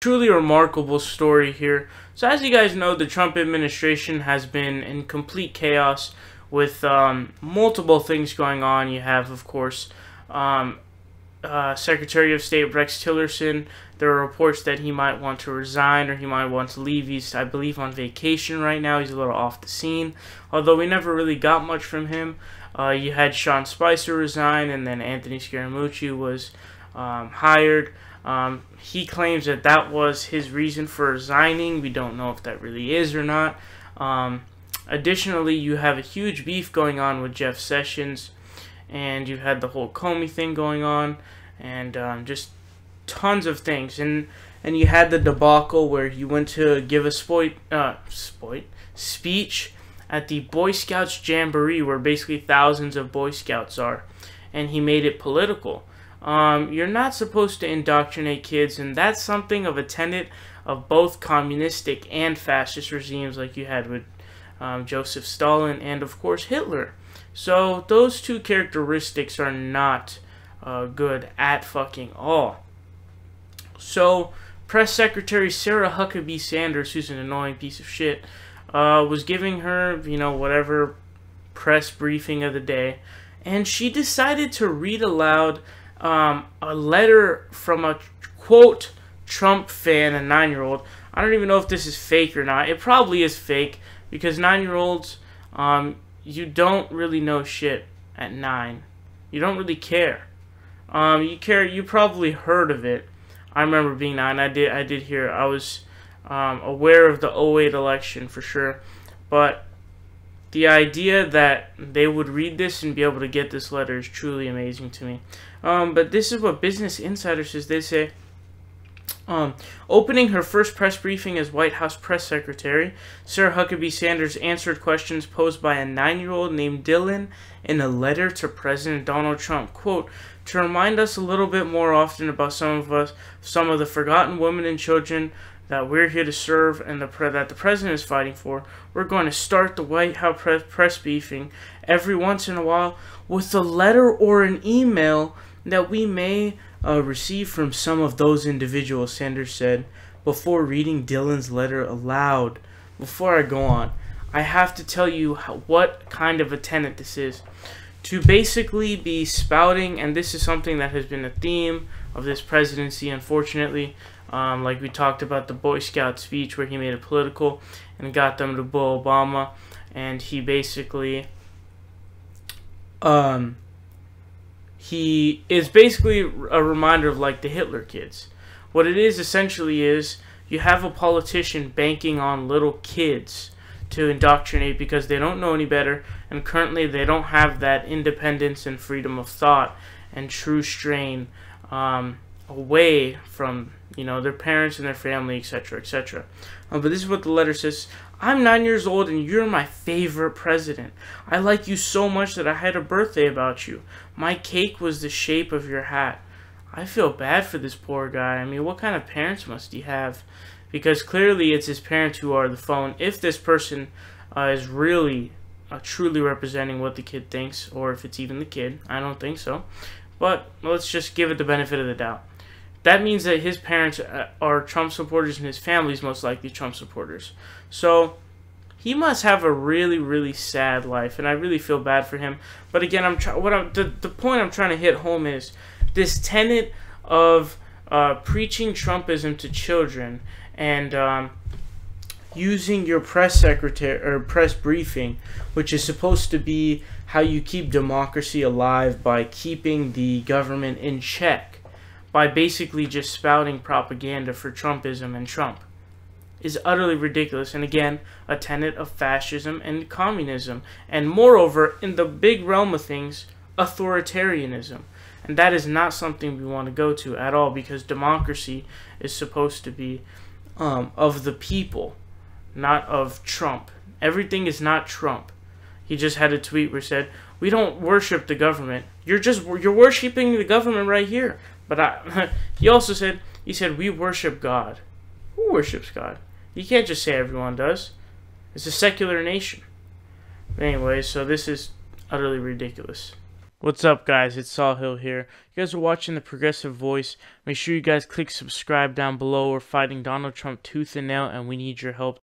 truly remarkable story here. So as you guys know, the Trump administration has been in complete chaos with multiple things going on. You have, of course, Secretary of State Rex Tillerson. There are reports that he might want to resign or he might want to leave. He's, I believe, on vacation right now. He's a little off the scene, although we never really got much from him. You had Sean Spicer resign, and then Anthony Scaramucci was hired. He claims that that was his reason for resigning. We don't know if that really is or not. Additionally, you have a huge beef going on with Jeff Sessions, and you've had the whole Comey thing going on, and just tons of things. And you had the debacle where you went to give a speech at the Boy Scouts Jamboree, where basically thousands of Boy Scouts are, and he made it political. You're not supposed to indoctrinate kids, and that's something of a tenet of both communistic and fascist regimes like you had with Joseph Stalin and, of course, Hitler. So those two characteristics are not good at fucking all. So Press Secretary Sarah Huckabee Sanders, who's an annoying piece of shit, was giving her, whatever press briefing of the day, and she decided to read aloud a letter from a, quote, Trump fan, a 9-year-old. I don't even know if this is fake or not. It probably is fake, because 9-year-olds, you don't really know shit at 9. You don't really care. You probably heard of it. I remember being 9. I did hear. I was aware of the 2008 election for sure. But the idea that they would read this and be able to get this letter is truly amazing to me. But this is what Business Insider says. They say, opening her first press briefing as White House press secretary, Sarah Huckabee Sanders answered questions posed by a 9-year-old named Dylan in a letter to President Donald Trump. Quote, to remind us a little bit more often about some of the forgotten women and children that we're here to serve and that the president is fighting for, we're going to start the White House press briefing every once in a while with a letter or an email that we may receive from some of those individuals, Sanders said, before reading Dylan's letter aloud. Before I go on, I have to tell you what kind of a tenet this is. To basically be spouting, and this is something that has been a theme of this presidency, unfortunately, like we talked about the Boy Scout speech where he made it political and got them to boo Obama, and he basically he is basically a reminder of like the Hitler kids. What it is essentially is you have a politician banking on little kids to indoctrinate because they don't know any better, and currently they don't have that independence and freedom of thought and true strain away from their parents and their family, etc., etc. But this is what the letter says. I'm 9 years old and you're my favorite president. I like you so much that I had a birthday about you. My cake was the shape of your hat. I feel bad for this poor guy. I mean, what kind of parents must he have? Because clearly it's his parents who are the phone. If this person is really truly representing what the kid thinks, or if it's even the kid, I don't think so. But let's just give it the benefit of the doubt. That means that his parents are Trump supporters and his family is most likely Trump supporters. So he must have a really, really sad life, and I really feel bad for him. But again, the point I'm trying to hit home is this tenet of preaching Trumpism to children and using your press secretary or press briefing, which is supposed to be how you keep democracy alive by keeping the government in check, by basically just spouting propaganda for Trumpism and Trump, is utterly ridiculous, and again, a tenet of fascism and communism, and moreover, in the big realm of things, authoritarianism. And that is not something we want to go to at all, because democracy is supposed to be of the people, not of Trump. Everything is not Trump. He just had a tweet where he said, we don't worship the government. You're worshiping the government right here. But he also said, we worship God. Who worships God? You can't just say everyone does. It's a secular nation. But anyway, so this is utterly ridiculous. What's up, guys? It's Sawhill here. You guys are watching The Progressive Voice. Make sure you guys click subscribe down below. We're fighting Donald Trump tooth and nail, and we need your help.